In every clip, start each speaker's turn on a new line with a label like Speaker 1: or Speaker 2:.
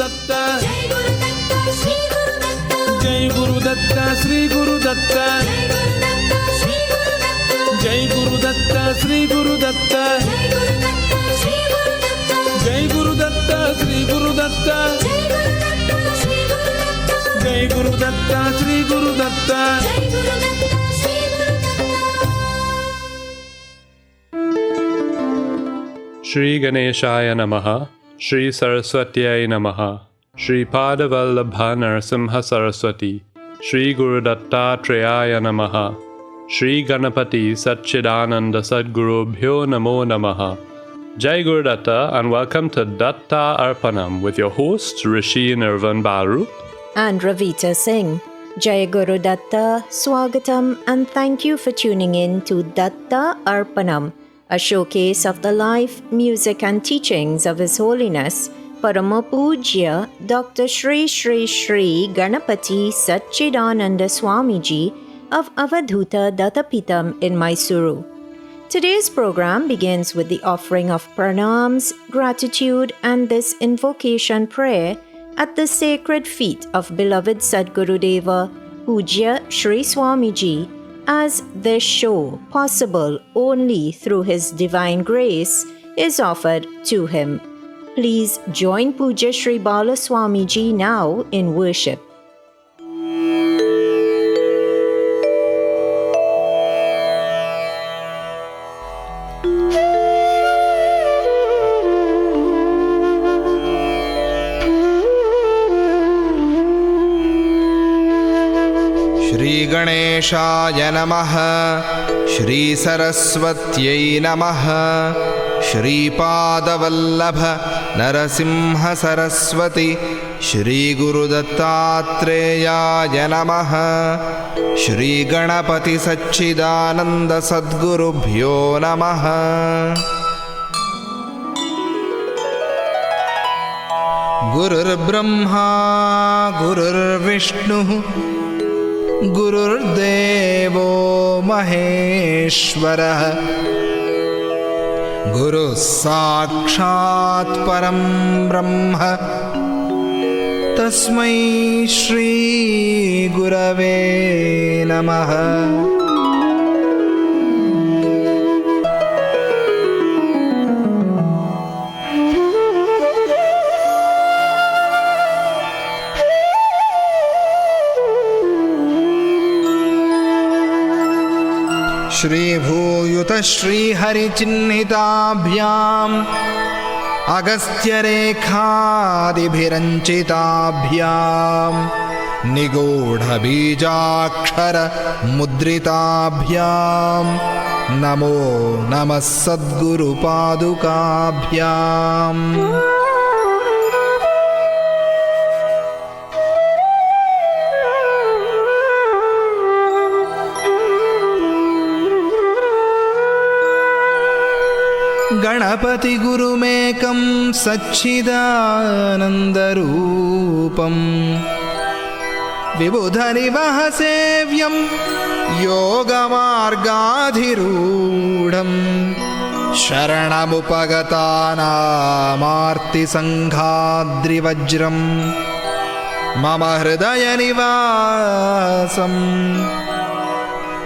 Speaker 1: Datta, Jai Guru Datta, Sri Guru Datta, Jai Guru Datta, Sri Guru Datta, Jai Guru Datta, Sri Guru Datta, Jai Guru Datta, Sri Guru Datta.
Speaker 2: Shri Ganeshaya Namaha, Shri Saraswatyai Namaha, Shri Padavallabha Narasimha Saraswati, Shri Guru Dattatreya Namaha, Shri Ganapati Satchidananda Sadgurubhyo Namo Namaha. Jai Guru Datta and welcome to Datta Arpanam with your hosts Rishi Nirvan Baru
Speaker 3: and Ravita Singh. Jai Guru Datta, Swagatam, and thank you for tuning in to Datta Arpanam, a showcase of the life, music and teachings of His Holiness Parama Pujya Dr. Shri Shri Shri Ganapati Satchidananda Swamiji of Avadhuta Dattapitam in Mysuru. Today's program begins with the offering of pranams, gratitude and this invocation prayer at the sacred feet of beloved Sadgurudeva Pujya Shri Swamiji, as this show, possible only through His divine grace, is offered to him. Please join Pujya Shri Bala Swamiji now in worship.
Speaker 4: Shri Ganeshaya Namaha, Shri Saraswatyai Namaha, Shri Padavallabha Narasimha Saraswati, Shri Guru Dattatreya Namaha, Shri Ganapati Satchidananda Sadgurubhyo Namaha. Gurur Brahma, Gurur Vishnu, Gururdevo Maheshwarah, Guru Sakshat Param Brahma, Tasmai Shri Gurave Namaha. Shri Bhuyuta Shri Hari Chinnhitabhyam Agastya Rekhadi Bhiranchitabhyam Nigodha Bijakshara Mudritabhyam Namo Namah Sadguru Padukabhyam. Ganapati Gurumekam Satchidanandarupam Vibhudhanivaha Sevyam Yogamargadhirudham Sharanamupagatanam Sanghadrivajram Mama Hridaya Nivasam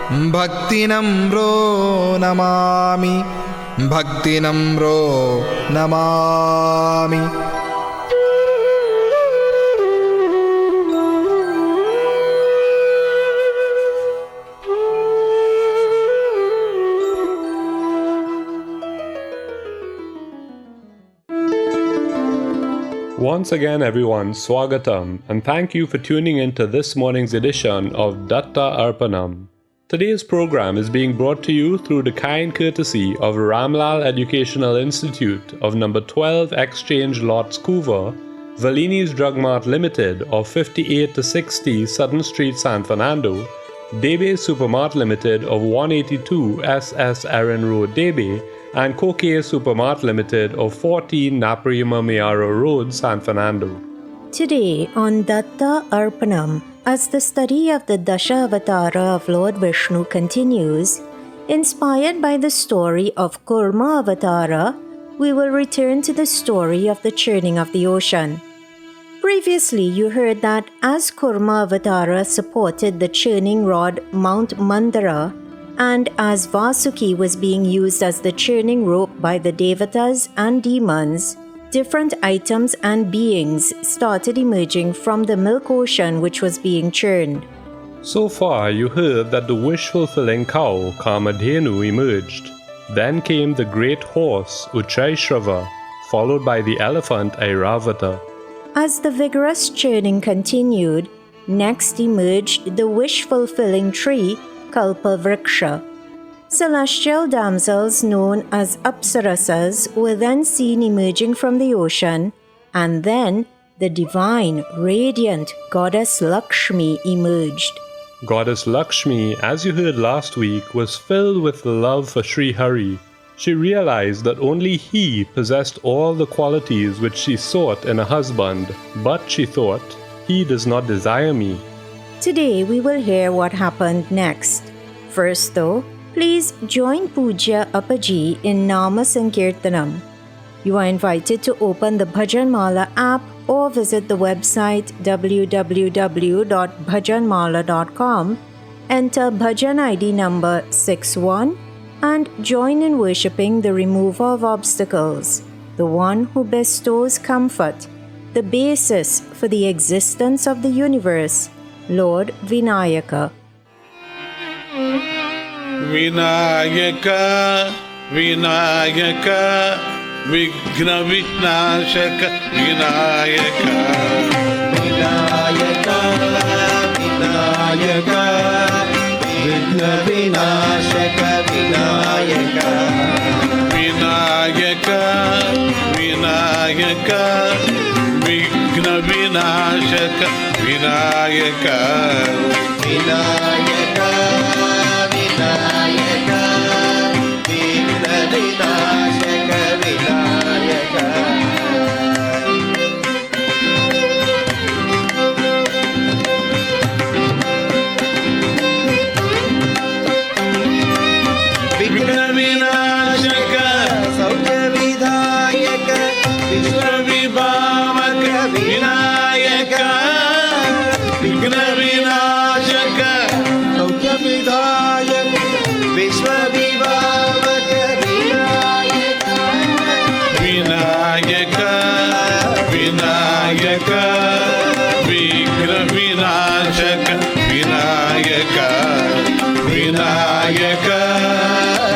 Speaker 4: Bhaktinamro Namami, Bhaktinamro Namami.
Speaker 2: Once again everyone, Swagatam, and thank you for tuning in to this morning's edition of Datta Arpanam. Today's program is being brought to you through the kind courtesy of Ramlal Educational Institute of number 12 Exchange Lots Couver, Valini's Drug Mart Limited of 58 to 60 Sutton Street, San Fernando, Debe Supermart Limited of 182 SS Erin Road, Debe, and Koke Supermart Limited of 14 Naparima Mayaro Road, San Fernando.
Speaker 3: Today on Datta Arpanam, as the study of the Dasha Avatara of Lord Vishnu continues, inspired by the story of Kurma Avatara, we will return to the story of the churning of the ocean. Previously, you heard that as Kurma Avatara supported the churning rod Mount Mandara, and as Vasuki was being used as the churning rope by the Devatas and demons, different items and beings started emerging from the milk ocean which was being churned.
Speaker 2: So far, you heard that the wish-fulfilling cow, Kamadhenu, emerged. Then came the great horse, Uchaishrava, followed by the elephant, Airavata.
Speaker 3: As the vigorous churning continued, next emerged the wish-fulfilling tree, Kalpavriksha. Celestial damsels known as Apsarasas were then seen emerging from the ocean, and then the divine, radiant goddess Lakshmi emerged.
Speaker 2: Goddess Lakshmi, as you heard last week, was filled with love for Sri Hari. She realized that only he possessed all the qualities which she sought in a husband, but she thought, he does not desire me.
Speaker 3: Today we will hear what happened next. First though, please join Pujya Appaji in Nama Sankirtanam. You are invited to open the Bhajanmala app or visit the website www.bhajanmala.com, enter Bhajan ID number 61 and join in worshipping the remover of obstacles, the one who bestows comfort, the basis for the existence of the universe, Lord Vinayaka.
Speaker 1: Vinayaka, Vinayaka, Vighna Vinashaka, Vinayaka. Vinayaka, Vinayaka, Vighna Vinashaka, Vinayaka. Vinayaka, Vinayaka, Vighna Vinashaka, Vinayaka. Vinayaka, Vinayaka, Vighna Vinashaka, Vinayaka. Vighna Vinashaka, Sautya Vidhayaka, Vishwavibhavaka, Vinayaka. Vighna Vinashaka, Sautya Vidhayaka, Vishwavibhavaka, Vinayaka. Vinayaka, Vinayaka, Vighna Vinashaka, Vinayaka. Vinayaka,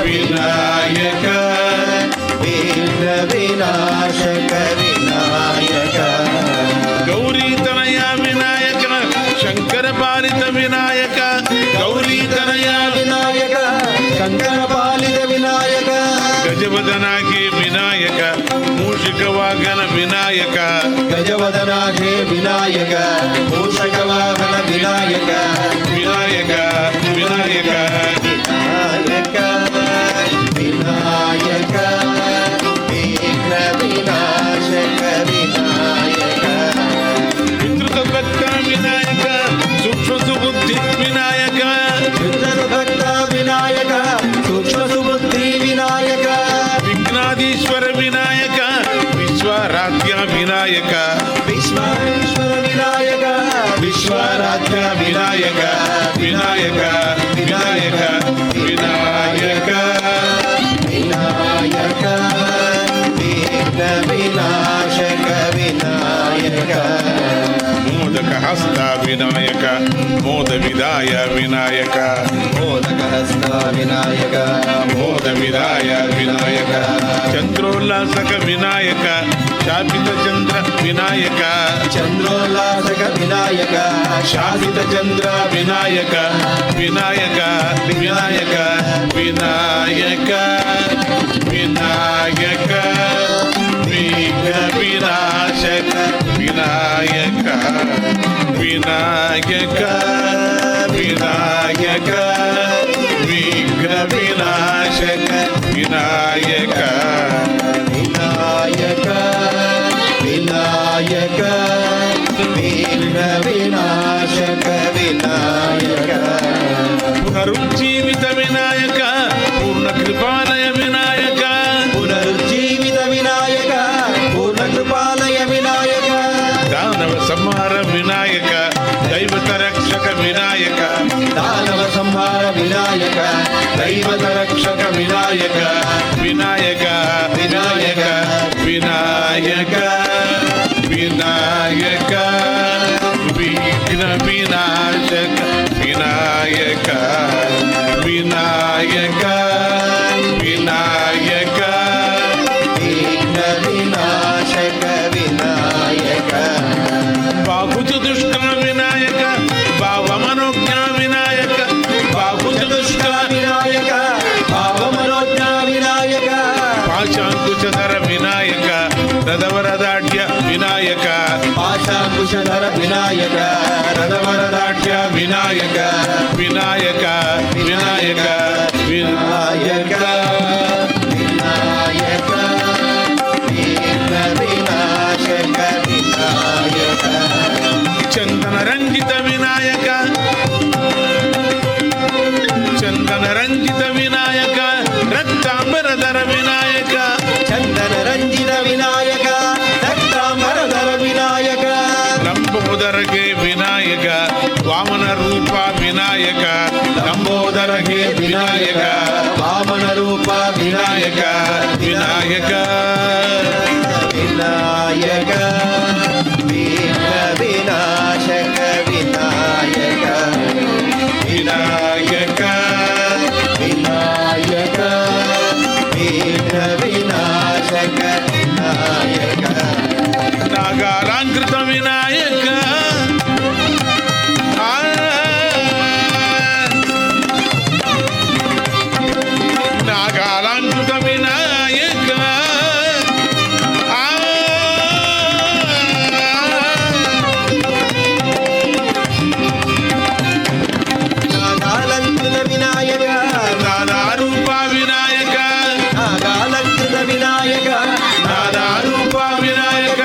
Speaker 1: Vinayaka, Vighna Vinashaka, Vinayaka. Gauri Tanaya Vinayaka, Shankara Palita Vinayaka. Gauri Tanaya Vinayaka, Shankara Palita Vinayaka. Gajavadana Ke Vinayaka, Mushika Vagana Vinayaka. Gajavadana Ke Vinayaka, Mushika Vagana Vinayaka. Vinayaka, Vinayaka, Vinayaka, Vinayaka, Vighna Vinashaka, Vinayaka. Vindruta Bhakta Vinayaka, Sukshma Subuddhi Vinayaka. Vindruta Bhakta Vinayaka, Sukshma Subuddhi Vinayaka. Vignadishwara Vinayaka, Vishwaradhya Vinayaka. Vishwara Vinayaka, Vishwaradhya Vinayaka. Vinayaka, Vinayaka, Vinayaka, Vinayaka, Vighna Vinashaka, Vinayaka. Modaka Hasta Vinayaka, Moda Vidaya Vinayaka. Modaka Hasta Vinayaka, Moda Vidaya Vinayaka. Chandrolasaka Vinayaka, Shapita Chandra Vinayaka. Chandrolasaka Vinayaka, Shapita Chandra Vinayaka. Vinayaka, Vinayaka, Vinayaka, Vinayaka, Vighna Vinashaka, Vinayaka. Vinayaka, Vinayaka, Vighna Vinashaka, Vinayaka. Vinayaka, Vinayaka, Vighna Vinashaka, Vinayaka. Punarujjivita Vinayaka, Purna Kripalaya Vinayaka. Punarujjivita Vinayaka, Purna Kripalaya Vinayaka. Danava Vinayaka Vinayaka Vinayaka Vinayaka Vinayaka విఘ్న వినాశక వినాయక వినాయక వినాయక
Speaker 5: విఘ్న వినాశక వినాయక
Speaker 1: బాహుజ దుష్ట వినాయక భావమనోజ్ఞ వినాయక బాహుజ దుష్ట
Speaker 5: వినాయక భావమనోజ్ఞ వినాయక
Speaker 1: పాశాంకుశధర వినాయక రథవరదాఢ్య వినాయక
Speaker 5: పాశాంకుశధర వినాయక రథవరదాఢ్య
Speaker 1: వినాయక వినాయక వినాయక వినాయక
Speaker 5: వినాయక విఘ్న వినాశక వినాయక
Speaker 1: చందన రంజిత వినాయక చందన రంజిత వినాయక రక్తాంబరధర వినాయక
Speaker 5: చందన రంజిత వినాయక రక్తాంబరధర వినాయక
Speaker 1: లంబోదరగే వినాయక వామన రూప వినాయక లంబోదరగే వినాయక
Speaker 5: వామన రూప
Speaker 1: వినాయక వినాయక
Speaker 5: వినాయక విఘ్న వినాశక వినాయక
Speaker 1: వినాయక
Speaker 5: వినాయక విఘ్న వినాశక వినాయక
Speaker 1: నాగాలంకృత వినాయక ఆ, నాగాలంకృత వినాయక ఆ,
Speaker 5: నాగాలంకృత వినాయక
Speaker 1: నానారూప వినాయక
Speaker 5: నాగాలంకృత వినాయక
Speaker 1: నానారూప వినాయక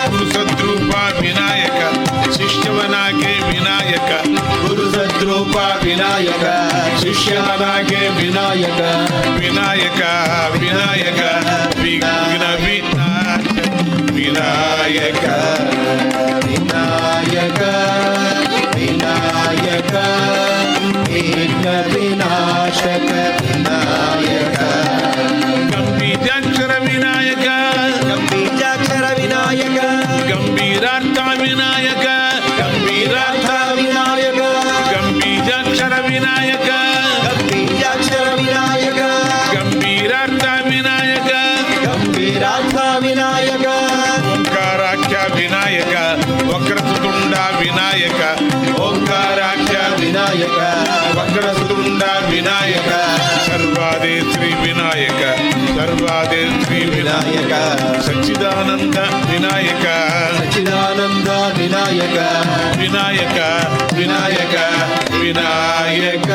Speaker 1: పురుషద్రూప వినాయక శిష్యవనాగే వినాయక
Speaker 5: గురు సద్రూప వినాయక
Speaker 1: శిష్యవనాగే
Speaker 5: వినాయక
Speaker 1: వినాయక వినాయక విఘ్న వినాయక
Speaker 5: వినాయక వినాయక విఘ్న వినాశక వినాయక
Speaker 1: గంభీరాక్షర వినాయక
Speaker 5: గంభీరాక్షర వినాయక
Speaker 1: గంభీరార్థ వినాయక గంభీరార్థ
Speaker 5: వినాయక
Speaker 1: గంభీరాక్షర వినాయక
Speaker 5: గంభీరాక్షర వినాయక
Speaker 1: గంభీరార్థ వినాయక
Speaker 5: గంభీరార్థ వినాయక
Speaker 1: ఓంకారాఖ్య వినాయక వక్రతుండ వినాయక ఓంకారాఖ్య
Speaker 5: వినాయక
Speaker 1: వక్రతుండ వినాయక సర్వాదే శ్రీ వినాయక సర్వాదే శ్రీ వినాయక సచ్చిదానంద వినాయక
Speaker 5: సచ్చిదానంద వినాయక
Speaker 1: వినాయక వినాయక వినాయక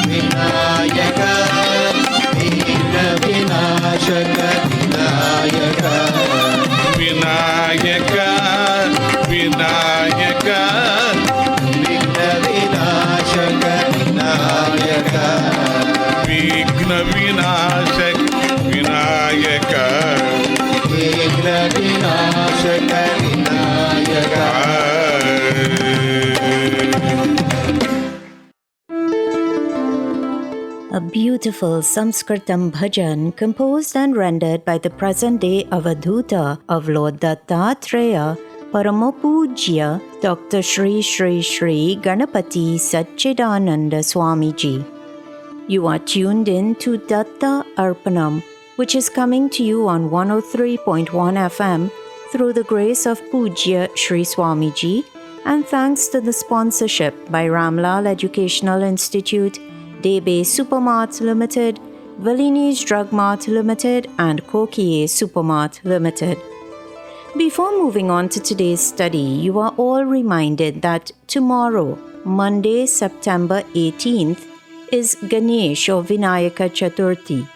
Speaker 5: వినాయక విఘ్న వినాశక వినాయక
Speaker 1: వినాయక వినాయక
Speaker 5: విఘ్న వినాశక వినాయక
Speaker 1: విఘ్న వినాశక వినాయక
Speaker 5: విఘ్న వినాశక Vinayaka
Speaker 3: A beautiful Sanskritam bhajan composed and rendered by the present-day Avadhuta of Lord Dattatreya, Paramapujya Dr. Shri Shri Shri Ganapati Satchidananda Swamiji. You are tuned in to Datta Arpanam, which is coming to you on 103.1 FM through the grace of Pujya Shri Swamiji and thanks to the sponsorship by Ramlal Educational Institute, Debe Supermart Limited, Valini's Drug Mart Limited and Kokie Supermart Limited. Before moving on to today's study, you are all reminded that tomorrow, Monday, September 18th, is Ganesh or Vinayaka Chaturthi.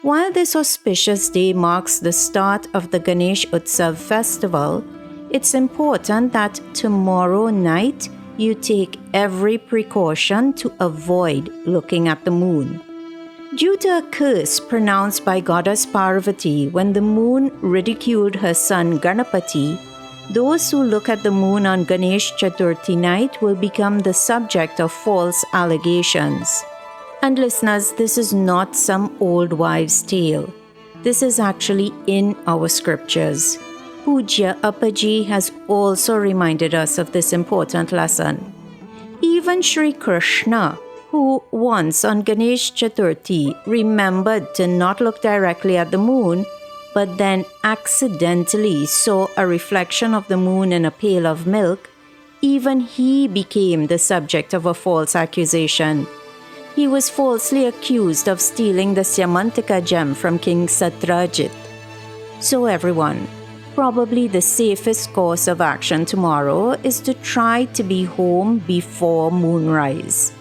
Speaker 3: While this auspicious day marks the start of the Ganesh Utsav festival, it's important that tomorrow night you take every precaution to avoid looking at the moon. Due to a curse pronounced by goddess Parvati when the moon ridiculed her son Ganapati, those who look at the moon on Ganesh Chaturthi night will become the subject of false allegations. And listeners, this is not some old wives' tale. This is actually in our scriptures. Pujya Appaji has also reminded us of this important lesson. Even Sri Krishna, who once on Ganesh Chaturthi remembered to not look directly at the moon, but then accidentally saw a reflection of the moon in a pail of milk, even he became the subject of a false accusation. He was falsely accused of stealing the Syamantika gem from King Satrajit. So everyone, probably the safest course of action tomorrow is to try to be home before moonrise.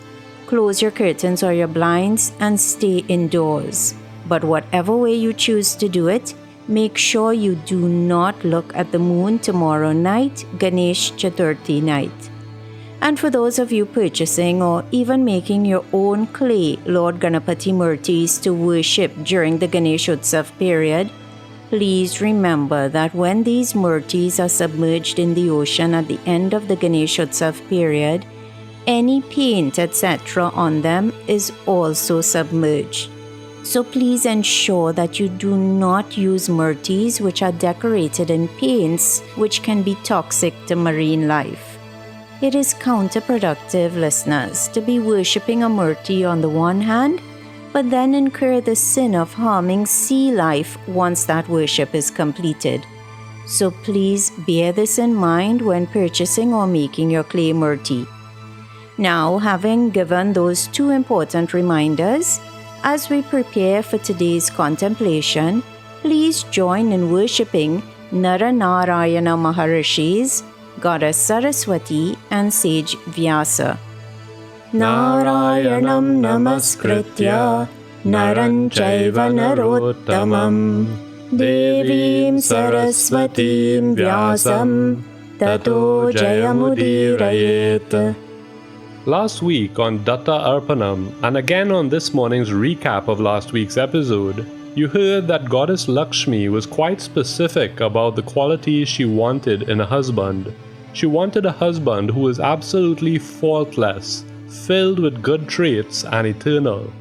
Speaker 3: Close your curtains or your blinds and stay indoors. But whatever way you choose to do it, make sure you do not look at the moon tomorrow night, Ganesh Chaturthi night. And for those of you purchasing or even making your own clay Lord Ganapati Murtis to worship during the Ganesh Utsav period, please remember that when these murtis are submerged in the ocean at the end of the Ganesh Utsav period, any paint etc. on them is also submerged. So please ensure that you do not use murtis which are decorated in paints which can be toxic to marine life. It is counterproductive, listeners, to be worshipping a murti on the one hand, but then incur the sin of harming sea life once that worship is completed. So please bear this in mind when purchasing or making your clay murti. Now, having given those two important reminders, as we prepare for today's contemplation, please join in worshipping Naranarayana Maharishis, Goddess Saraswati and Sage Vyasa. Narayanam Namaskritya Naran Chaiva Narottamam Devim Saraswatim Vyasam Tato Jayamudirayet.
Speaker 2: Last week on Datta Arpanam, and again on this morning's recap of last week's episode, you heard that Goddess Lakshmi was quite specific about the qualities she wanted in a husband. She wanted a husband who was absolutely faultless, filled with good traits and eternal.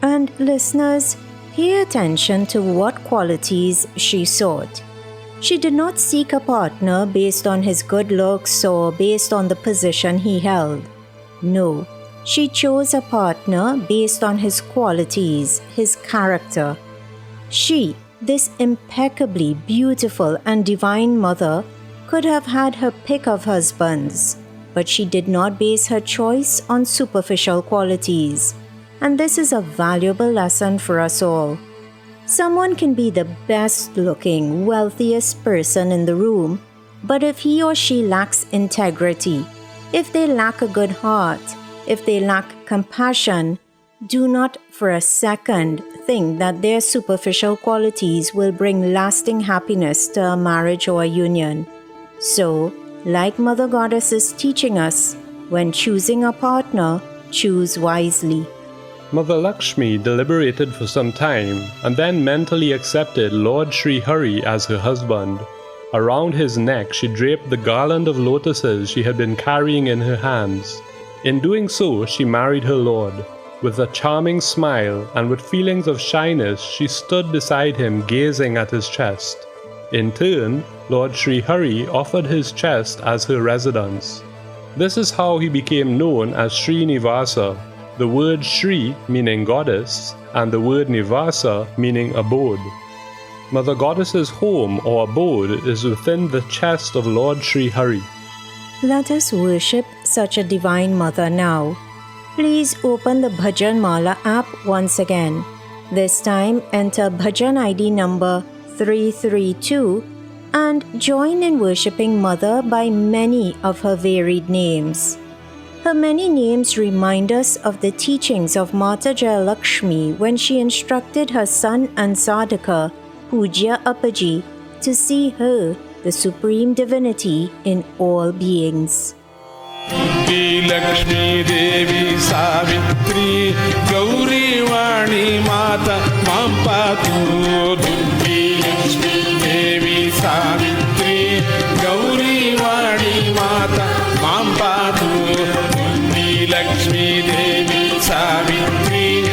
Speaker 3: And listeners, pay attention to what qualities she sought. She did not seek a partner based on his good looks or based on the position he held. No, she chose a partner based on his qualities, his character. She, this impeccably beautiful and divine mother, could have had her pick of husbands, but she did not base her choice on superficial qualities. And this is a valuable lesson for us all. Someone can be the best-looking, wealthiest person in the room, but if he or she lacks integrity, if they lack a good heart, if they lack compassion, do not for a second think that their superficial qualities will bring lasting happiness to a marriage or a union. So, like Mother Goddess is teaching us, when choosing a partner, choose wisely.
Speaker 2: Mother Lakshmi deliberated for some time and then mentally accepted Lord Sri Hari as her husband. Around his neck she draped the garland of lotuses she had been carrying in her hands. In doing so, she married her lord. With a charming smile and with feelings of shyness, she stood beside him gazing at his chest. In turn, Lord Sri Hari offered his chest as her residence. This is how he became known as Sri Nivasa, the word Sri meaning goddess and the word Nivasa meaning abode. Mother Goddess's home or abode is within the chest of Lord Sri Hari.
Speaker 3: Let us worship such a divine mother now. Please open the Bhajan Mala app once again. This time enter Bhajan ID number 332 and join in worshipping Mother by many of her varied names. Her many names remind us of the teachings of Mata Jayalakshmi when she instructed her son and sadhaka, Pujya Appaji, to see her, the Supreme Divinity, in all beings.
Speaker 1: Lakshmi Devi Savitri Gauri Vani Mata Mampatu Lakshmi Devi Savitri Gauri Vani Mata Mampatu Lakshmi Devi Savitri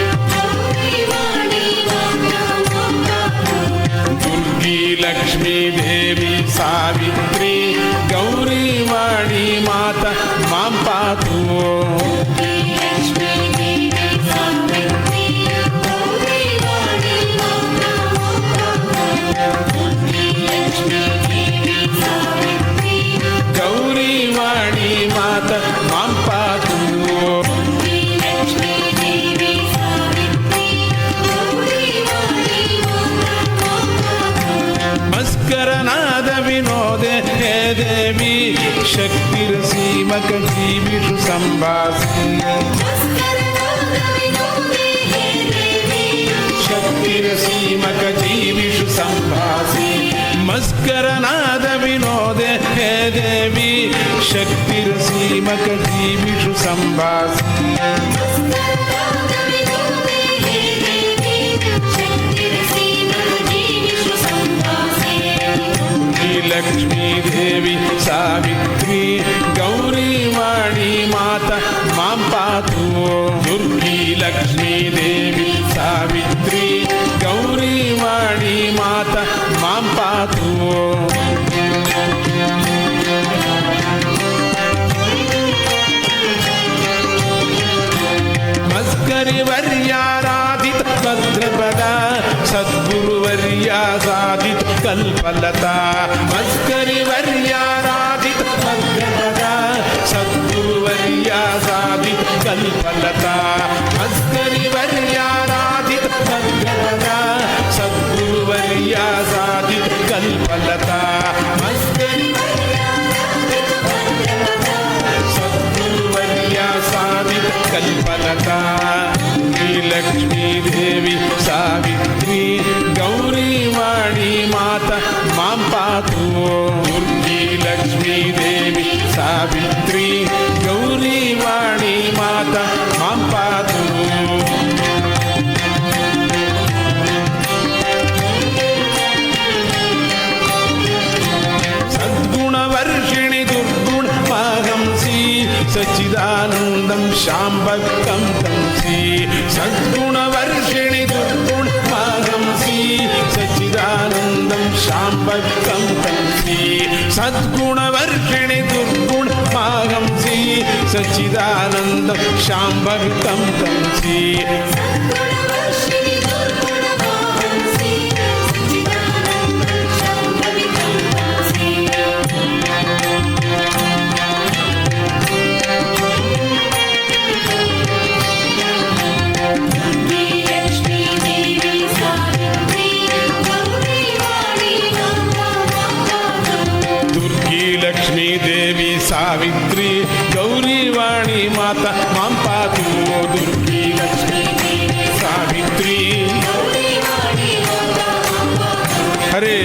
Speaker 1: देवी शक्तिरसीमकजीविषु सम्भासि शक्तिरसीमकजीविषु सम्भासि मस्करनाद विनोदे हे देवी शक्तिरसीमकजीविषु सम्भासि लक्ष्मी देवी सावित्री गौरी वाणी माता मां पातु दुर्गी लक्ष्मी देवी सावित्री गौरी वाणी माता मां पातु मस्करिवर्याराधित भद्रपदा सद्गुरुवर्या साधित कल्पलता मस्करिवर्याराधित भद्रपदा सद्गुरुवर्या साधित कल्पलता मस्करिवर्याराधित भद्रपदा सद्गुरुवर्या साधित कल्पलता सद्गुरुवर्या साधित कल्पलता लक्ष्मी देवी सावित्री गौरी वाणी माता मां पातु दुर्गी लक्ष्मी देवी सावित्री गौरी वाणी माता मां पातु सद्गुणवर्षिणि दुर्गुण पाहंसि सच्चिदानन्दं शाम्भक्तं तंसि सद्गुणवर्षिणि दुर्गुण पाहंसि सच्चिदानन्दं शाम्भक्तं तंसि सद्गुणवर्षिणि दुर्गुण पाहंसि सच्चिदानन्दं शाम्भक्तं तंसि लक्ष्मी देवी सावित्री गौरी वाणी माता मां पातु दुर्गी लक्ष्मी सावित्री हरे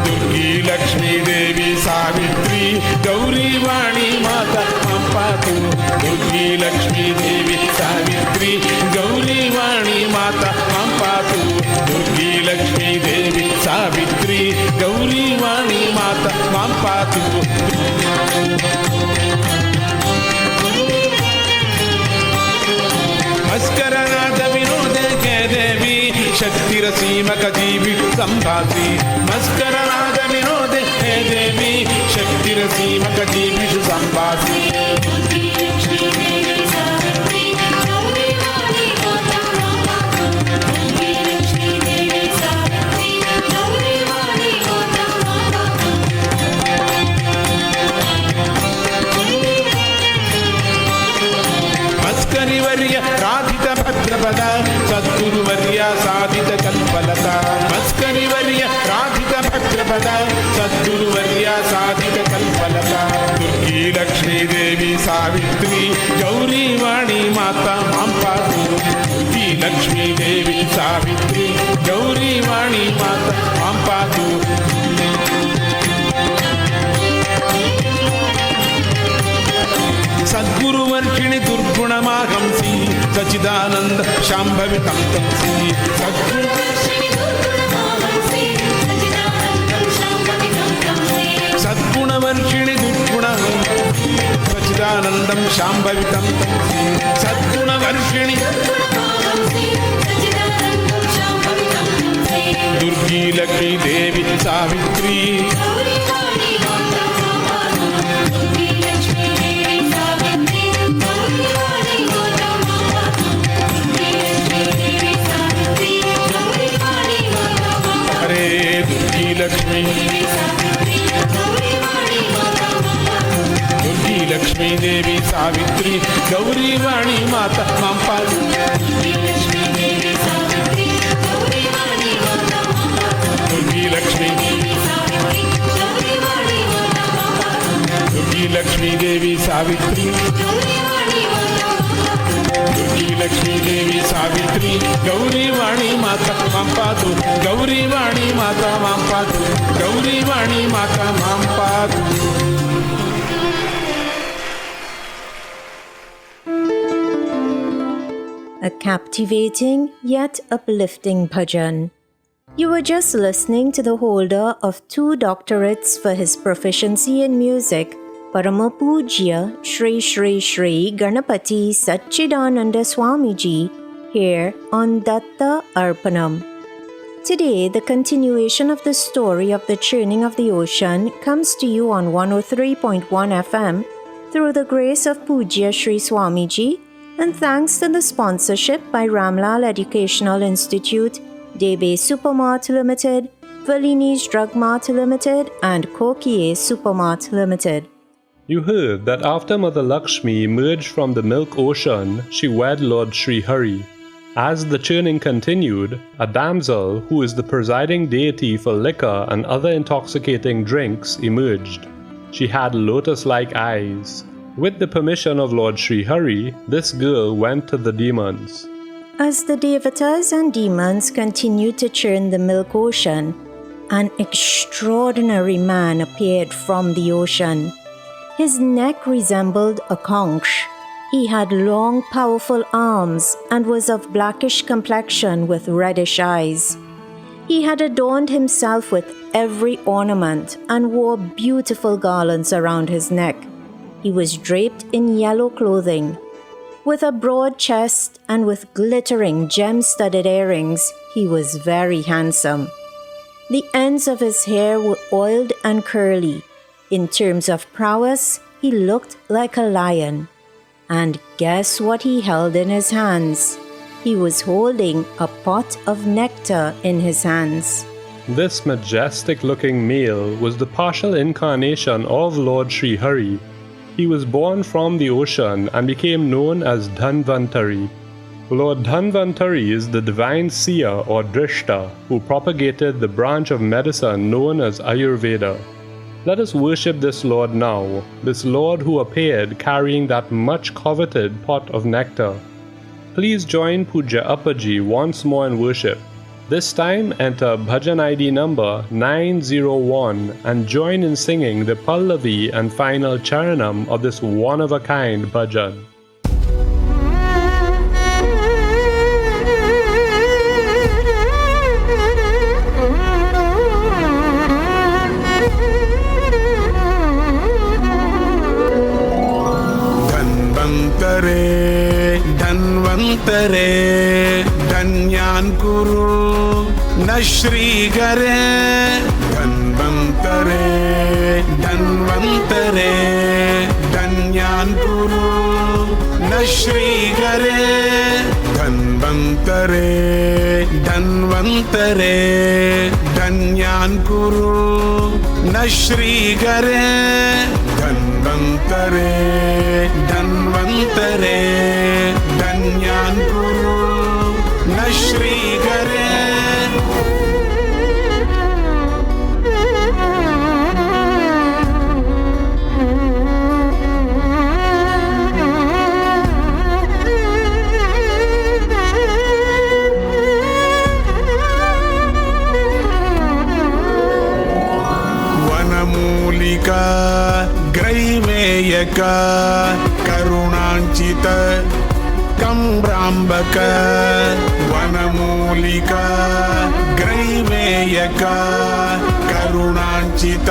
Speaker 1: दुर्गी लक्ष्मी देवी सावित्री गौरी वाणी माता मां पातु दुर्गी लक्ष्मी देवी सावित्री गौरी वाणी माता मां पातु दुर्गी लक्ष्मी देवी सावित्री गौरी वाणी माता मां पातु मस्करनाद विनोदे हे देवी शक्तिरसीमकजीविषु सम्भासि मस्करनाद विनोदे हे देवी शक्तिरसीमकजीविषु सम्भासि मस्करिवर्य राधित भद्रपदा सद्गुरुवर्या साधित कल्पलता मस्करिवर्य राधित भद्रपदा सद्गुरुवर्या साधित कल्पलता दुर्गी लक्ष्मी देवी सावित्री गौरी वाणी माता मां पातु दुर्गी लक्ष्मी देवी सावित्री गौरी वाणी माता मां पातु सद्गुरुवर्षिणि दुर्गुणमाहंसि सच्चिदानन्द शाम्भवितं तंसि सद्गुणवर्षिणि दुर्गुण सच्चिदानन्दं शाम्भवितं तंसि सद्गुणवर्षिणि दुर्गी लक्ष्मी देवी सावित्री लक्ष्मी दुर्गी लक्ष्मी देवी सावित्री गौरी वाणी माता मां पातु दुर्गी लक्ष्मी दुर्गी लक्ष्मी देवी सावित्री दुर्गी लक्ष्मी देवी सावित्री गौरी वाणी माता मां पातु गौरी वाणी माता मां पातु गौरी वाणी माता मां पातु.
Speaker 3: A captivating yet uplifting bhajan. You were just listening to the holder of 2 doctorates for his proficiency in music, Parama Pujya Shri Shri Shri Ganapati Satchidananda Swamiji, here on Datta Arpanam. Today, the continuation of the story of the churning of the ocean comes to you on 103.1 FM through the grace of Pujya Shri Swamiji and thanks to the sponsorship by Ramlal Educational Institute, Debe Supermart Limited, Valini's Drug Mart Limited and Kokie Supermart Limited.
Speaker 2: You heard that after Mother Lakshmi emerged from the milk ocean, she wed Lord Sri Hari. As the churning continued, a damsel, who is the presiding deity for liquor and other intoxicating drinks, emerged. She had lotus-like eyes. With the permission of Lord Sri Hari, this girl went to the demons.
Speaker 3: As the Devatas and demons continued to churn the milk ocean, an extraordinary man appeared from the ocean. His neck resembled a conch. He had long, powerful arms and was of blackish complexion with reddish eyes. He had adorned himself with every ornament and wore beautiful garlands around his neck. He was draped in yellow clothing. With a broad chest and with glittering gem-studded earrings, he was very handsome. The ends of his hair were oiled and curly. In terms of prowess, he looked like a lion. And guess what he held in his hands? He was holding a pot of nectar in his hands.
Speaker 2: This majestic-looking male was the partial incarnation of Lord Sri Hari. He was born from the ocean and became known as Dhanvantari. Lord Dhanvantari is the divine seer or drishta who propagated the branch of medicine known as Ayurveda. Let us worship this Lord now, this Lord who appeared carrying that much coveted pot of nectar. Please join Puja Appaji once more in worship. This time enter Bhajan ID number 901 and join in singing the Pallavi and final Charanam of this one-of-a-kind bhajan.
Speaker 1: धन्वन्तरे धन्यान् कुरु न श्रीकरे धन्वन्तरे धन्यान् कुरु न श्रीकरे धन्वन्तरे धन्यान् कुरु न श्रीकरे धन्वन्तरे धन्यान् कुरु न श्रीकरे. वनमूलिका ग्रैवेयका करुणाञ्चित कम्राम्बक वनमूलिका ग्रैवेयका करुणाञ्चित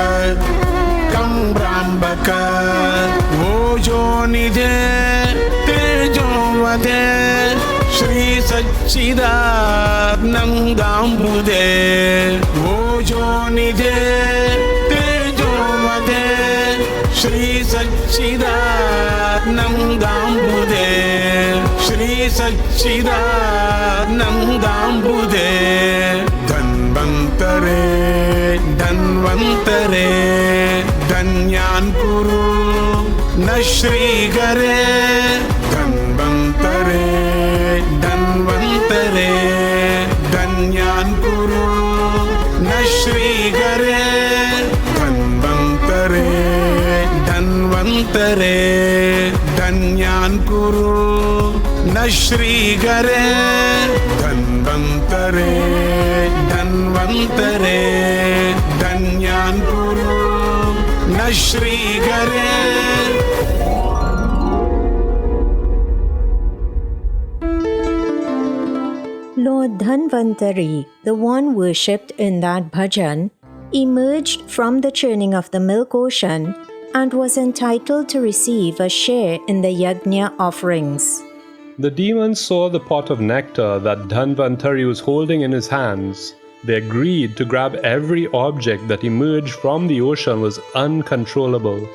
Speaker 1: कम्राम्बक ओजोनिधे तेजोवधे श्री सच्चिदानन्दाम्बुधे ओजोनिधे तेजोवधे श्री सच्चिदानन्दाम्बुधे श्री सच्चिदानन्दाम्बुधे धन्वन्तरे धन्यान् कुरु न श्रीगरे धन्वन्तरे धन्वन्तरे धन्यान् कुरु न श्रीगरे धन्वन्तरे धन्वन्तरे धन्यान् कुरु न श्रीगरे धन्वन्तरे धन्वन्तरे धन्यान् कुरु न श्रीगरे.
Speaker 3: Lord Dhanvantari, the one worshipped in that bhajan, emerged from the churning of the milk ocean and was entitled to receive a share in the yajna offerings.
Speaker 2: The demons saw the pot of nectar that Dhanvantari was holding in his hands. Their greed to grab every object that emerged from the ocean was uncontrollable.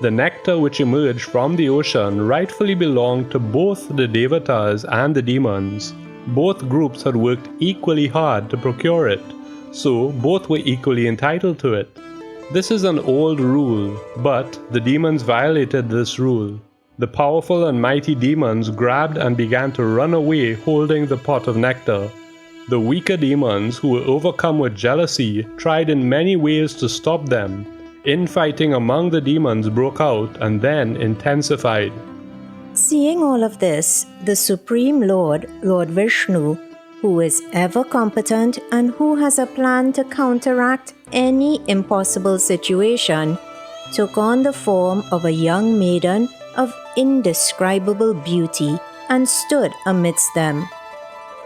Speaker 2: The nectar which emerged from the ocean rightfully belonged to both the Devatas and the demons. Both groups had worked equally hard to procure it, so both were equally entitled to it. This is an old rule, but the demons violated this rule. The powerful and mighty demons grabbed and began to run away holding the pot of nectar. The weaker demons, who were overcome with jealousy, tried in many ways to stop them. Infighting among the demons broke out and then intensified.
Speaker 3: Seeing all of this, the Supreme Lord, Lord Vishnu, who is ever competent and who has a plan to counteract any impossible situation, took on the form of a young maiden of indescribable beauty and stood amidst them.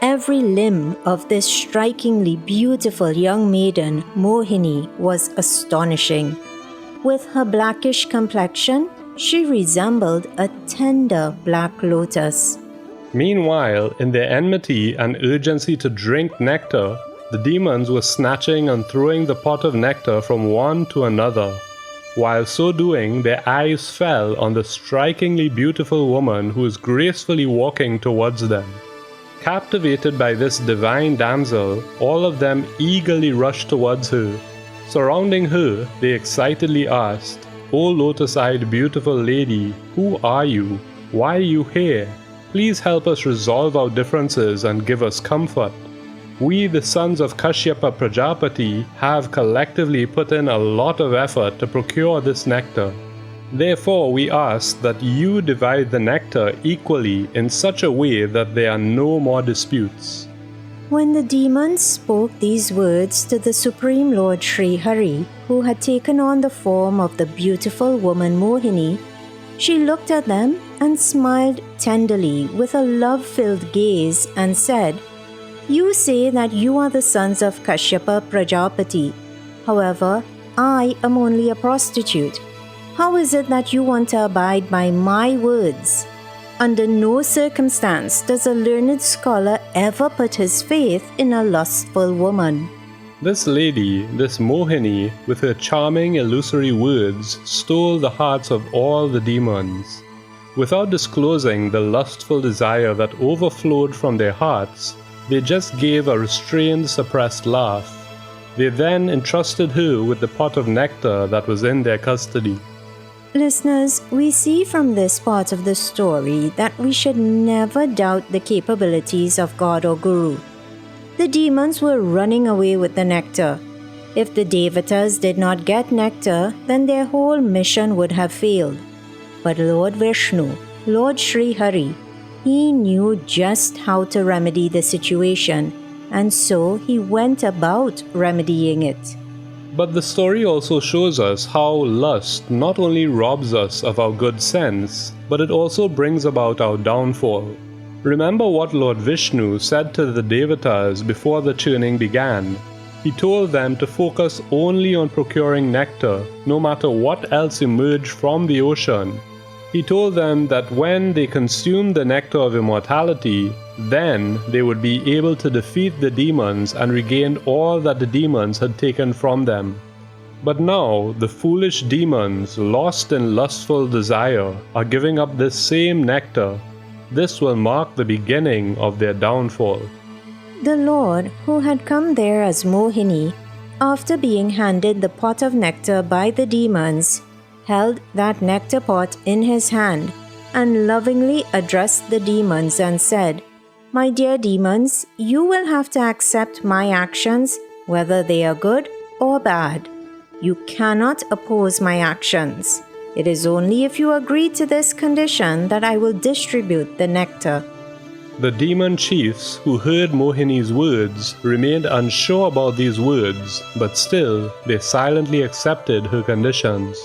Speaker 3: Every limb of this strikingly beautiful young maiden, Mohini, was astonishing. With her blackish complexion, she resembled a tender black lotus.
Speaker 2: Meanwhile, in their enmity and urgency to drink nectar, the demons were snatching and throwing the pot of nectar from one to another. While so doing, their eyes fell on the strikingly beautiful woman who was gracefully walking towards them. Captivated by this divine damsel, all of them eagerly rushed towards her. Surrounding her, they excitedly asked, "O lotus-eyed beautiful lady, who are you? Why are you here? Please help us resolve our differences and give us comfort. We, the sons of Kashyapa Prajapati, have collectively put in a lot of effort to procure this nectar. Therefore, we ask that you divide the nectar equally in such a way that there are no more disputes."
Speaker 3: When the demons spoke these words to the Supreme Lord Sri Hari, who had taken on the form of the beautiful woman Mohini, she looked at them and smiled tenderly with a love-filled gaze and said, "You say that you are the sons of Kashyapa Prajapati. However, I am only a prostitute. How is it that you want to abide by my words? Under no circumstance does a learned scholar ever put his faith in a lustful woman."
Speaker 2: This lady, this Mohini, with her charming illusory words, stole the hearts of all the demons. Without disclosing the lustful desire that overflowed from their hearts, they just gave a restrained, suppressed laugh. They then entrusted her with the pot of nectar that was in their custody.
Speaker 3: Listeners, we see from this part of the story that we should never doubt the capabilities of God or Guru. The demons were running away with the nectar. If the Devatas did not get nectar, then their whole mission would have failed. But Lord Vishnu, Lord Sri Hari, he knew just how to remedy the situation, and so he went about remedying it.
Speaker 2: But the story also shows us how lust not only robs us of our good sense, but it also brings about our downfall. Remember what Lord Vishnu said to the Devatas before the churning began. He told them to focus only on procuring nectar, no matter what else emerged from the ocean. He told them that when they consumed the nectar of immortality, then they would be able to defeat the demons and regain all that the demons had taken from them. But now, the foolish demons, lost in lustful desire, are giving up this same nectar. This will mark the beginning of their downfall.
Speaker 3: The Lord, who had come there as Mohini, after being handed the pot of nectar by the demons, held that nectar pot in his hand and lovingly addressed the demons and said, "My dear demons, you will have to accept my actions, whether they are good or bad. You cannot oppose my actions. It is only if you agree to this condition that I will distribute the nectar."
Speaker 2: The demon chiefs who heard Mohini's words remained unsure about these words, but still they silently accepted her conditions.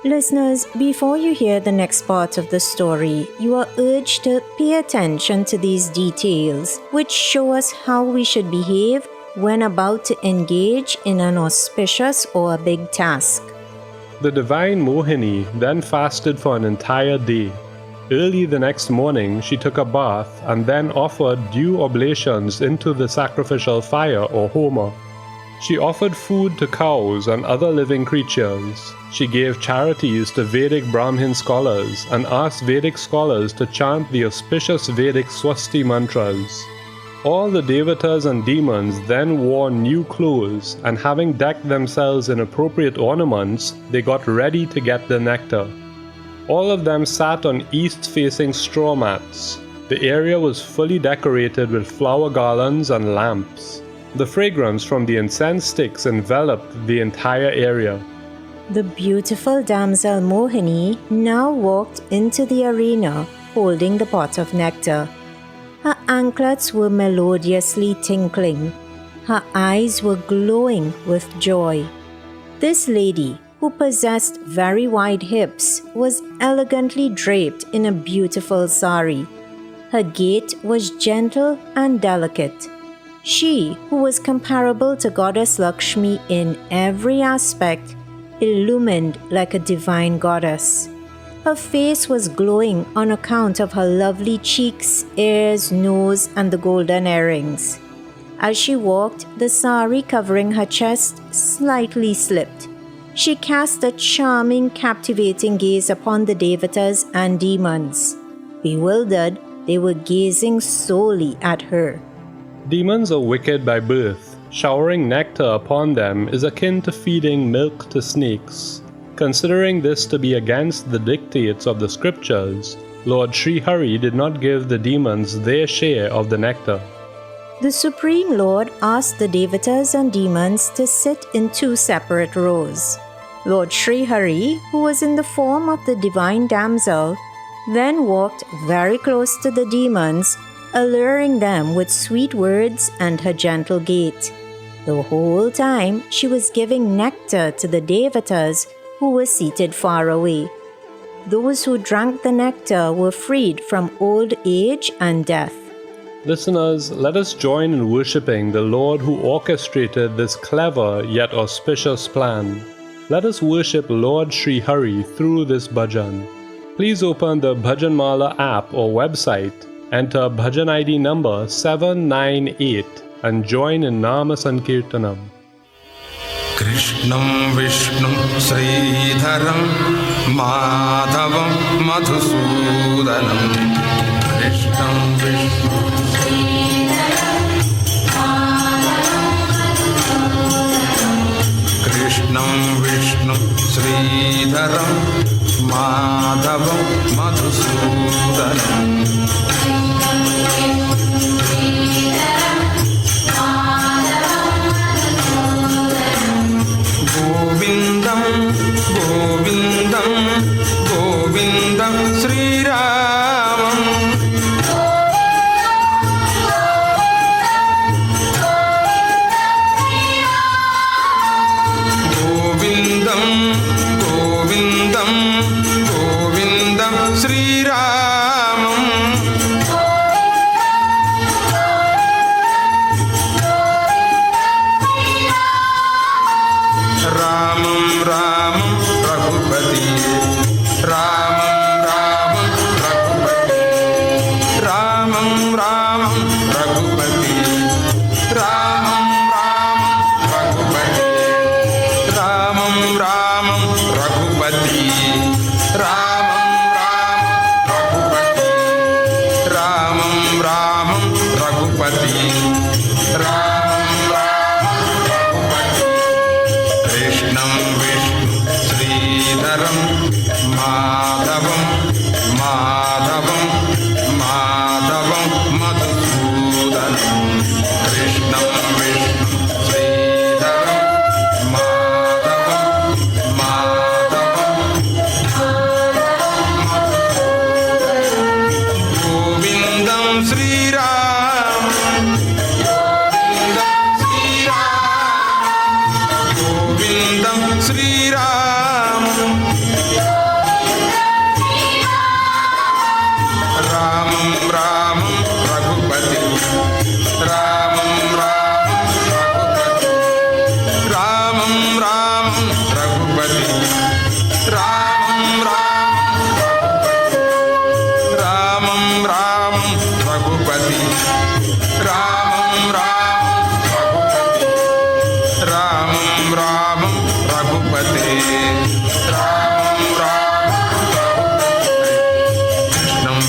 Speaker 3: Listeners, before you hear the next part of the story, you are urged to pay attention to these details, which show us how we should behave when about to engage in an auspicious or a big task.
Speaker 2: The divine Mohini then fasted for an entire day. Early the next morning, she took a bath and then offered due oblations into the sacrificial fire or homa. She offered food to cows and other living creatures. She gave charities to Vedic Brahmin scholars and asked Vedic scholars to chant the auspicious Vedic Swasti mantras. All the devatas and demons then wore new clothes, and having decked themselves in appropriate ornaments, they got ready to get the nectar. All of them sat on east-facing straw mats. The area was fully decorated with flower garlands and lamps. The fragrance from the incense sticks enveloped the entire area.
Speaker 3: The beautiful damsel Mohini now walked into the arena holding the pot of nectar. Her anklets were melodiously tinkling. Her eyes were glowing with joy. This lady, who possessed very wide hips, was elegantly draped in a beautiful sari. Her gait was gentle and delicate. She, who was comparable to Goddess Lakshmi in every aspect, illumined like a divine goddess. Her face was glowing on account of her lovely cheeks, ears, nose, and the golden earrings. As she walked, the sari covering her chest slightly slipped. She cast a charming, captivating gaze upon the devatas and demons. Bewildered, they were gazing solely at her.
Speaker 2: Demons are wicked by birth. Showering nectar upon them is akin to feeding milk to snakes. Considering this to be against the dictates of the scriptures, Lord Sri Hari did not give the demons their share of the nectar.
Speaker 3: The Supreme Lord asked the devatas and demons to sit in two separate rows. Lord Sri Hari, who was in the form of the divine damsel, then walked very close to the demons, alluring them with sweet words and her gentle gait. The whole time she was giving nectar to the devatas who were seated far away. Those who drank the nectar were freed from old age and death.
Speaker 2: Listeners, let us join in worshipping the Lord who orchestrated this clever yet auspicious plan. Let us worship Lord Sri Hari through this bhajan. Please open the Bhajanmala app or website, enter bhajan ID number 798 and join in Nama Sankirtanam.
Speaker 4: Krishnam Vishnum Sridharam Madhavam Madhusudanam Krishnam Vishnum Krishnam Vishnu Sridharam Madhavam Madhusudanam Govindam Govindam Govindam Sri Ramam Govindam Govindam Govindam Sri Ram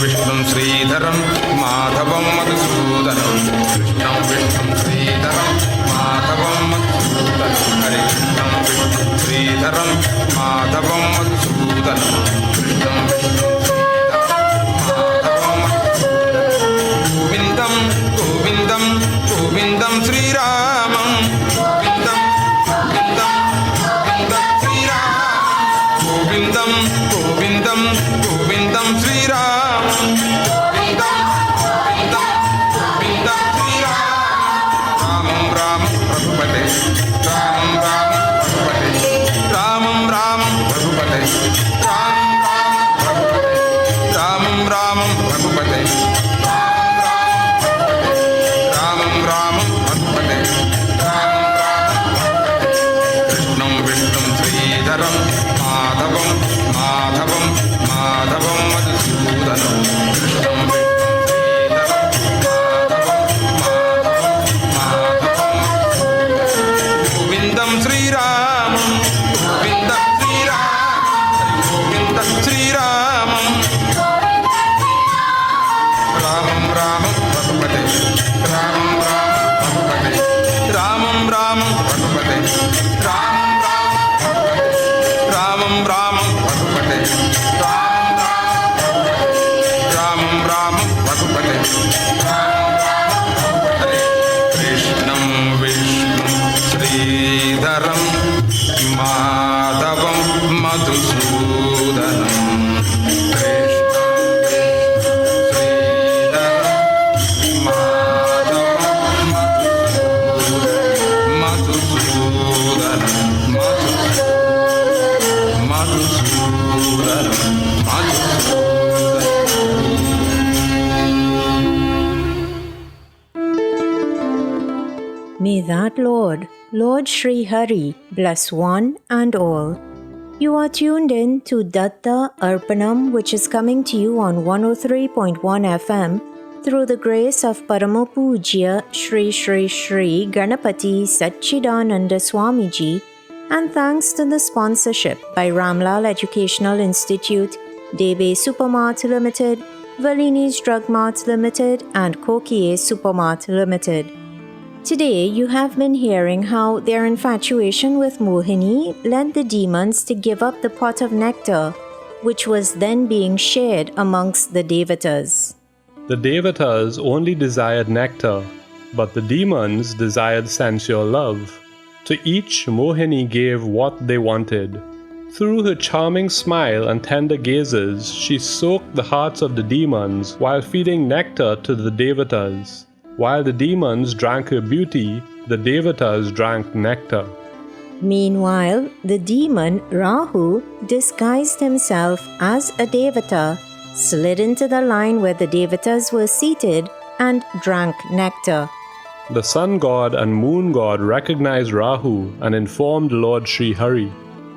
Speaker 4: विष्णुं श्रीधरं माधवं मधुसूदनं कृष्णं विष्णुं श्रीधरं माधवं मधुसूदनं हरे कृष्णं विष्णुं श्रीधरं माधवं मधुसूदनं कृष्णं विष्णुं गोविन्दं गोविन्दं गोविन्दं श्रीरामं गोविन्दं गोविन्दं गोविन्दं श्रीरामं गोविन्दं गोविन्दं गोविन्दं श्रीरामं गोविन्दं गोविन्दं गोविन्दं श्रीरामं रामं रघुपते रामं रामं रघुपते रामं रामं रघुपते रामं रामं रघुपते कृष्णं विष्णुं श्रीधरं माधवं माधवं माधवं मधुसूदनं कृष्णं विष्णुं श्रीधरं माधवं माधवं गोविन्दं श्रीरामं गोविन्दं श्रीरामं रामं रामं रघुपते रामं रामं रघुपते रामं रामं रघुपते रामं रामं रघुपते कृष्णं विष्णुं श्रीधरं माधवं मधुसूदनं
Speaker 3: May that Lord, Lord Sri Hari, bless one and all. You are tuned in to Datta Arpanam, which is coming to you on 103.1 FM through the grace of Parama Pujya Shri Shri Shri Ganapati Satchidananda Swamiji, and thanks to the sponsorship by Ramlal Educational Institute, Debe Supermart Limited, Valini's Drug Mart Limited, and Kokie Supermart Limited. Today, you have been hearing how their infatuation with Mohini led the demons to give up the pot of nectar, which was then being shared amongst the Devatas.
Speaker 2: The Devatas only desired nectar, but the demons desired sensual love. To each, Mohini gave what they wanted. Through her charming smile and tender gazes, she soaked the hearts of the demons while feeding nectar to the Devatas. While the demons drank her beauty, the Devatas drank nectar.
Speaker 3: Meanwhile, the demon Rahu disguised himself as a Devata, slid into the line where the Devatas were seated, and drank nectar.
Speaker 2: The sun god and moon god recognized Rahu and informed Lord Sri Hari.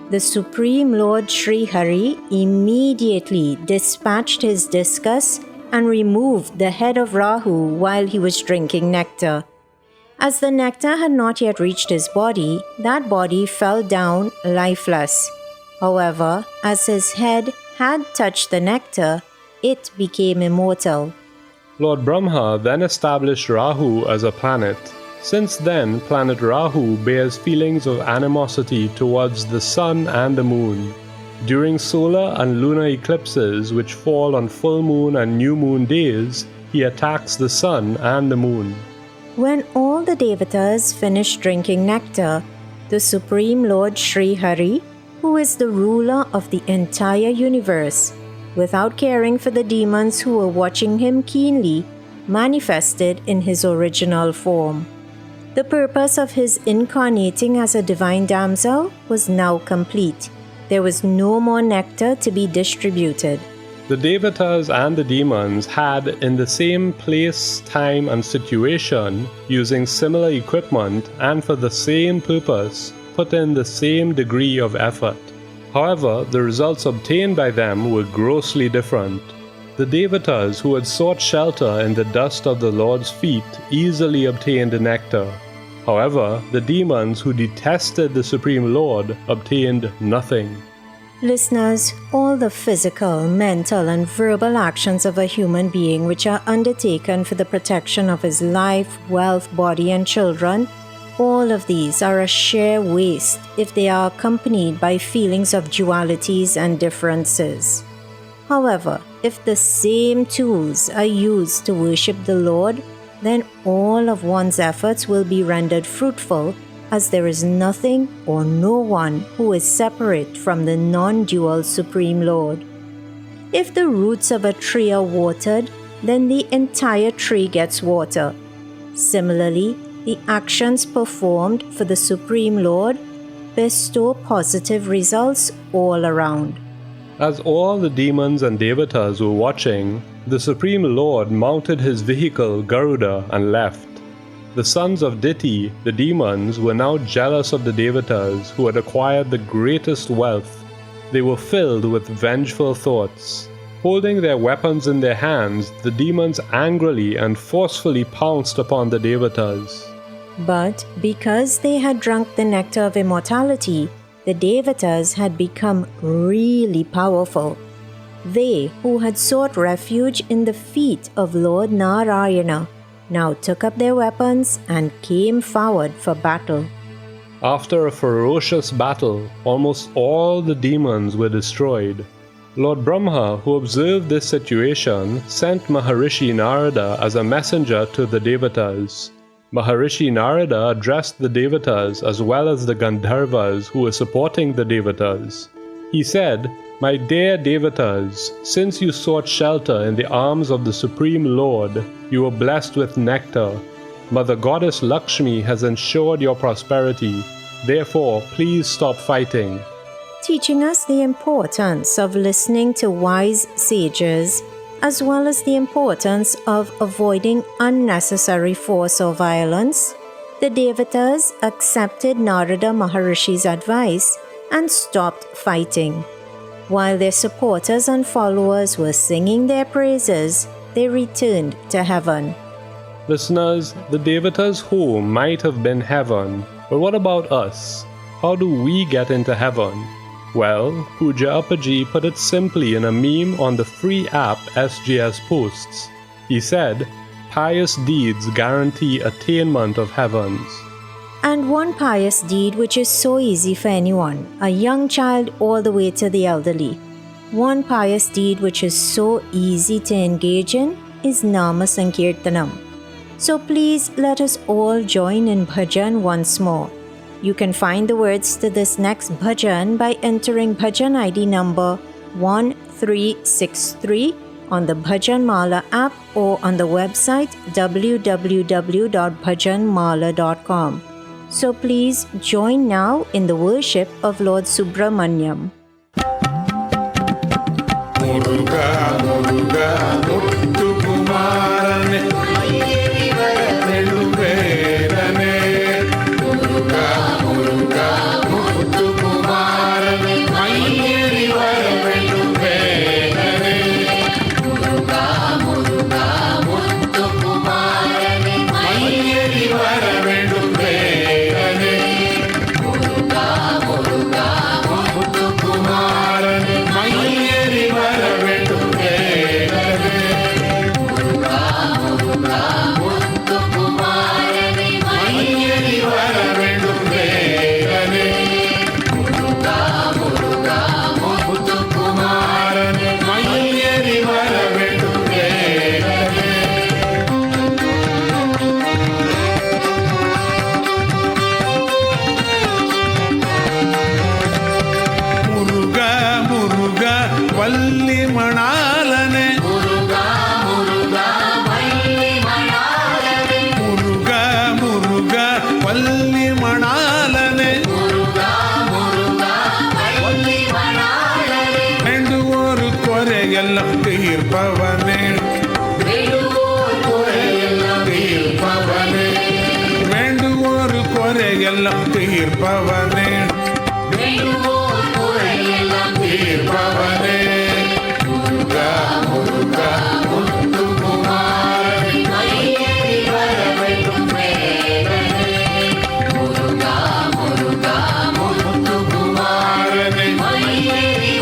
Speaker 3: The Supreme Lord Sri Hari immediately dispatched his discus and removed the head of Rahu while he was drinking nectar. As the nectar had not yet reached his body, that body fell down lifeless. However, as his head had touched the nectar, it became immortal.
Speaker 2: Lord Brahma then established Rahu as a planet. Since then, planet Rahu bears feelings of animosity towards the sun and the moon. During solar and lunar eclipses, which fall on full moon and new moon days, he attacks the sun and the moon.
Speaker 3: When all the Devatas finished drinking nectar, the Supreme Lord Sri Hari, who is the ruler of the entire universe, without caring for the demons who were watching him keenly, manifested in his original form. The purpose of his incarnating as a divine damsel was now complete. There was no more nectar to be distributed.
Speaker 2: The Devatas and the demons had, in the same place, time, and situation, using similar equipment and for the same purpose, put in the same degree of effort. However, the results obtained by them were grossly different. The Devatas who had sought shelter in the dust of the Lord's feet easily obtained nectar. However, the demons who detested the Supreme Lord obtained nothing.
Speaker 3: Listeners, all the physical, mental, and verbal actions of a human being which are undertaken for the protection of his life, wealth, body, and children, all of these are a sheer waste if they are accompanied by feelings of dualities and differences. However, if the same tools are used to worship the Lord, then all of one's efforts will be rendered fruitful, as there is nothing or no one who is separate from the non-dual Supreme Lord. If the roots of a tree are watered, then the entire tree gets water. Similarly, the actions performed for the Supreme Lord bestow positive results all around.
Speaker 2: As all the demons and devatas were watching, the Supreme Lord mounted his vehicle Garuda and left. The sons of Diti, the demons, were now jealous of the devatas who had acquired the greatest wealth. They were filled with vengeful thoughts. Holding their weapons in their hands, the demons angrily and forcefully pounced upon the devatas.
Speaker 3: But because they had drunk the nectar of immortality, the devatas had become really powerful. They who had sought refuge in the feet of Lord Narayana now took up their weapons and came forward for battle.
Speaker 2: After a ferocious battle, almost all the demons were destroyed. Lord Brahma, who observed this situation, sent Maharishi Narada as a messenger to the devatas. Maharishi Narada addressed the devatas as well as the Gandharvas who were supporting the devatas. He said, "My dear devatas, since you sought shelter in the arms of the Supreme Lord, you were blessed with nectar. Mother Goddess Lakshmi has ensured your prosperity. Therefore, please stop fighting."
Speaker 3: Teaching us the importance of listening to wise sages, as well as the importance of avoiding unnecessary force or violence, the devatas accepted Narada Maharishi's advice and stopped fighting. While their supporters and followers were singing their praises, they returned to heaven.
Speaker 2: Listeners, the devatas' home might have been heaven, but what about us? How do we get into heaven? Well, Pooja Appaji put it simply in a meme on the free app SGS Posts. He said, "Pious deeds guarantee attainment of heavens."
Speaker 3: And one pious deed which is so easy for anyone, a young child all the way to the elderly. One pious deed which is so easy to engage in is Nama Sankirtanam. So please let us all join in bhajan once more. You can find the words to this next bhajan by entering bhajan ID number 1363 on the Bhajan Mala app or on the website www.bhajanmala.com. So please join now in the worship of Lord Subramanyam.
Speaker 4: Muruga, Muruga, Muttu Kumarane, Neduverane. Muruga, Muruga, Muttu Kumarane, Mayyeri Varavenduverane. Muruga, Muruga, Muttu Kumarane, Mayyeri Varavenduverane. Muruga, Muruga, Muttu Kumarane, Mayyeri Varavenduverane. Muruga, Muruga, Muttu Kumarane, Mayyeri Varavenduverane. Muruga, Muruga, Muttu Kumarane, Mayyeri Varavenduverane. Muruga, Muruga, Valli Manalane. Muruga, Muruga, Valli Manalane. Muruga, Muruga, Valli Manalane. Muruga, Muruga, Valli Manalane. Renduvoru koregellam teerpavane. Renduvoru koregellam teerpavane. Renduvoru koregellam teerpavane. Renduvoru koregellam teerpavane. Muruga, Muruga, Muttu Kumarane, Mayyeri Varavenduverane. Muruga, Muruga, Muttu Kumarane, Mayyeri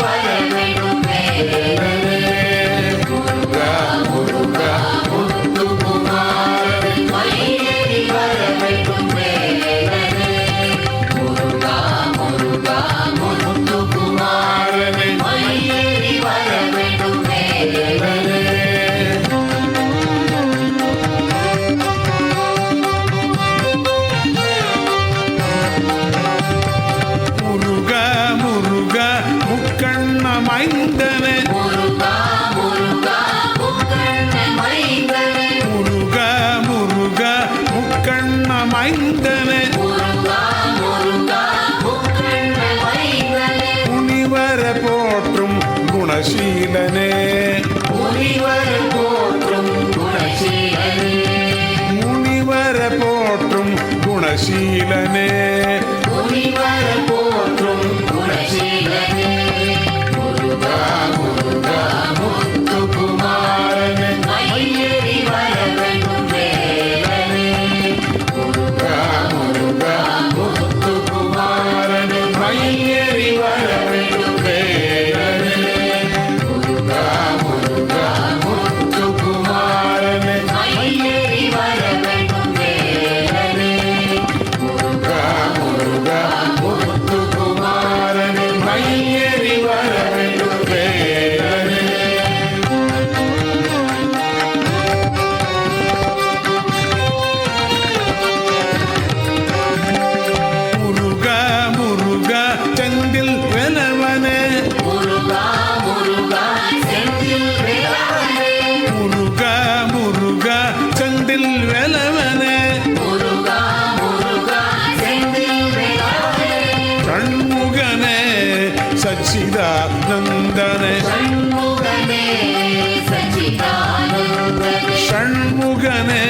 Speaker 4: ಷಣ್ಮುಗನೇ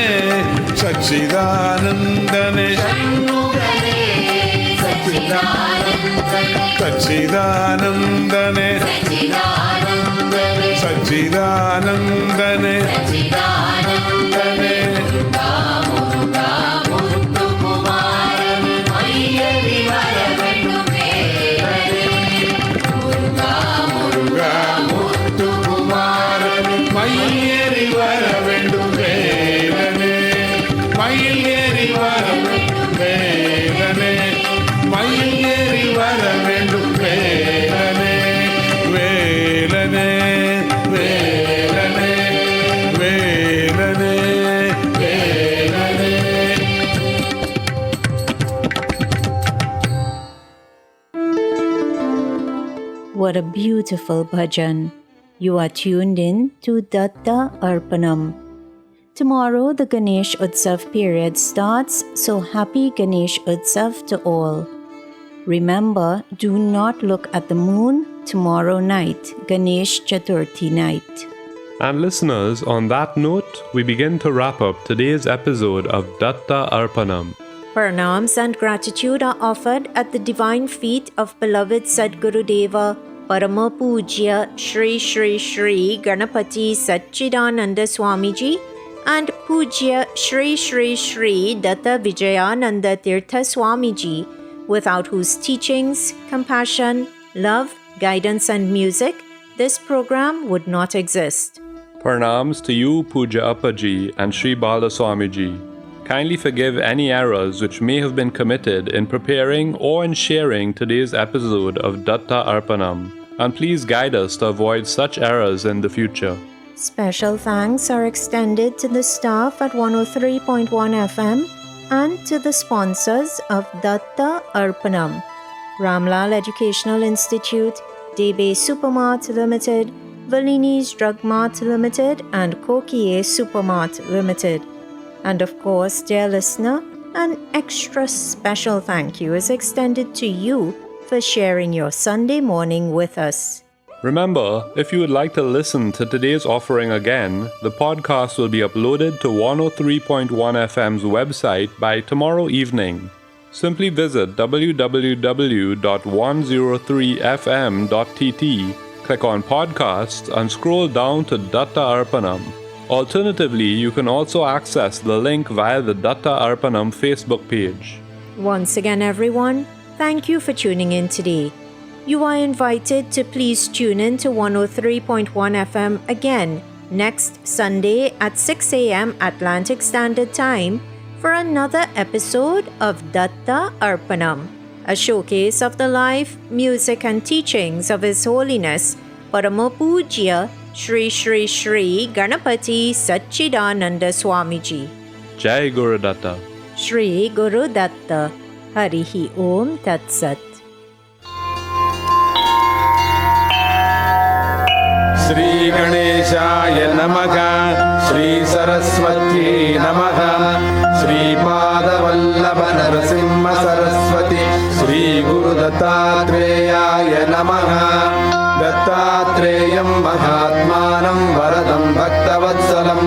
Speaker 4: ಸಚ್ಚಿದಾನಂದನೇ ಸಚ್ಚಿದಾನಂದನೇ ಸಚ್ಚಿದಾನಂದನೇ மயில் வர வேண்டும் வேலனே மயில் ஏறி வர வேண்டும் வேலனே மயில் ஏறி வர வேண்டும் வேலனே வேலனே வேலனே வேலனே வேலனே.
Speaker 3: What a beautiful bhajan. You are tuned in to Datta Arpanam. Tomorrow the Ganesh Utsav period starts, so happy Ganesh Utsav to all. Remember, do not look at the moon tomorrow night, Ganesh Chaturthi night.
Speaker 2: And listeners, on that note, we begin to wrap up today's episode of Datta Arpanam.
Speaker 3: Pranams and gratitude are offered at the divine feet of beloved Sadguru Deva, Parama Pujya Shri Shri Shri Ganapati Satchidananda Swamiji and Pujya Shri Shri Shri Datta Vijayananda Tirtha Swamiji, without whose teachings, compassion, love, guidance and music, this program would not exist.
Speaker 2: Pranams to you, Puja Appaji and Sri Bala Swamiji. Kindly forgive any errors which may have been committed in preparing or in sharing today's episode of Datta Arpanam, and please guide us to avoid such errors in the future.
Speaker 3: Special thanks are extended to the staff at 103.1 FM and to the sponsors of Datta Arpanam: Ramlal Educational Institute, Debe Supermart Limited, Valini's Drug Mart Limited and Kokie Supermart Limited. And of course, dear listener, an extra special thank you is extended to you for sharing your Sunday morning with us.
Speaker 2: Remember, if you would like to listen to today's offering again, the podcast will be uploaded to 103.1 FM's website by tomorrow evening. Simply visit www.103fm.tt, click on podcasts and scroll down to Datta Arpanam. Alternatively, you can also access the link via the Datta Arpanam Facebook page.
Speaker 3: Once again, everyone, thank you for tuning in today. You are invited to please tune in to 103.1 FM again next Sunday at 6 a.m. Atlantic Standard Time for another episode of Datta Arpanam, a showcase of the life, music and teachings of His Holiness Parama Pujya Shri Shri Shri Ganapati Satchidananda Swamiji.
Speaker 2: Jai Guru Datta.
Speaker 3: Shri Guru Datta. Harihi Om Tat Sat.
Speaker 4: Shri गणेशाय नमः श्री सरस्वती नमः श्रीपादवल्लभ नरसिंह सरस्वती श्री गुरुदत्तात्रेयाय नमः दत्तात्रेयं महात्मानं वरदं भक्तवत्सलं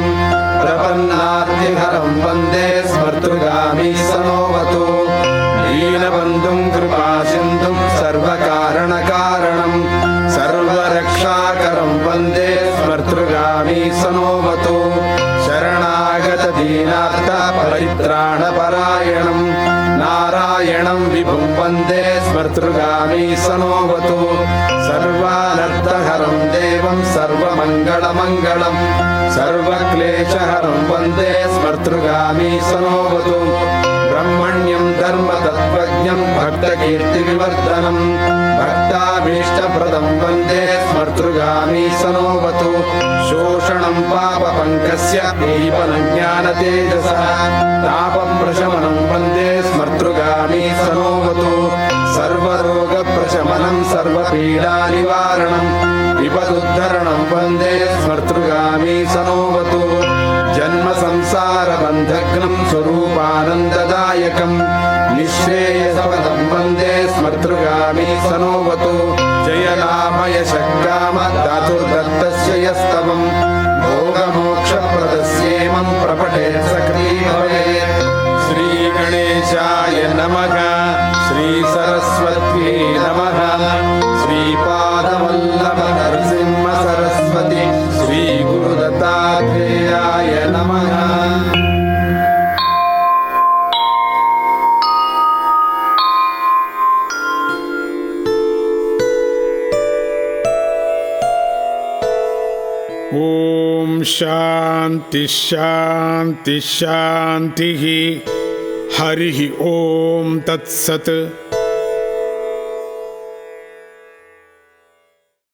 Speaker 4: प्रपन्नार्तिहरं वन्दे स्मर्तृगामी सनोवतु दीनबन्धुं कृपासिन्धुं सर्वकारणकारणं सर्वरक्षाकरं वन्दे स्मर्तृगामी सनोवतु शरणागतदीनार्थ परित्राणपरायणं नारायणं विभुं वन्दे स्मर्तृगामी सनोवतु सर्वानर्थहरं देवं सर्वमङ्गलमङ्गलं सर्वक्लेशहरं वन्दे स्मर्तृगामी सनोवतु ब्रह्मण्यं धर्मतत्त्वज्ञं भक्तकीर्तिविवर्धनं भक्ताभीष्टप्रदं वन्दे स्मर्तृगामी सनोवतु शोषणं पापपङ्कस्य दीपनं ज्ञानतेजसः तापप्रशमनं वन्दे स्मर्तृगामी सनोवतु सर्वरोगप्रशमनं सर्वपीडानिवारणं विपदुद्धरणं वन्दे स्मर्तृगामी सनोवतु जन्मसंसारबन्धघ्नं स्वरूपानन्ददायकं निःश्रेयसपदं वन्दे स्मर्तृगामी सनोवतु जयलाभयशक्काम धातुर्दत्तस्य यस्तवं भोगमोक्षप्रदस्येमं प्रपठे
Speaker 1: ॐ शान्ति शान्ति शान्तिः हरिः ॐ तत्सत्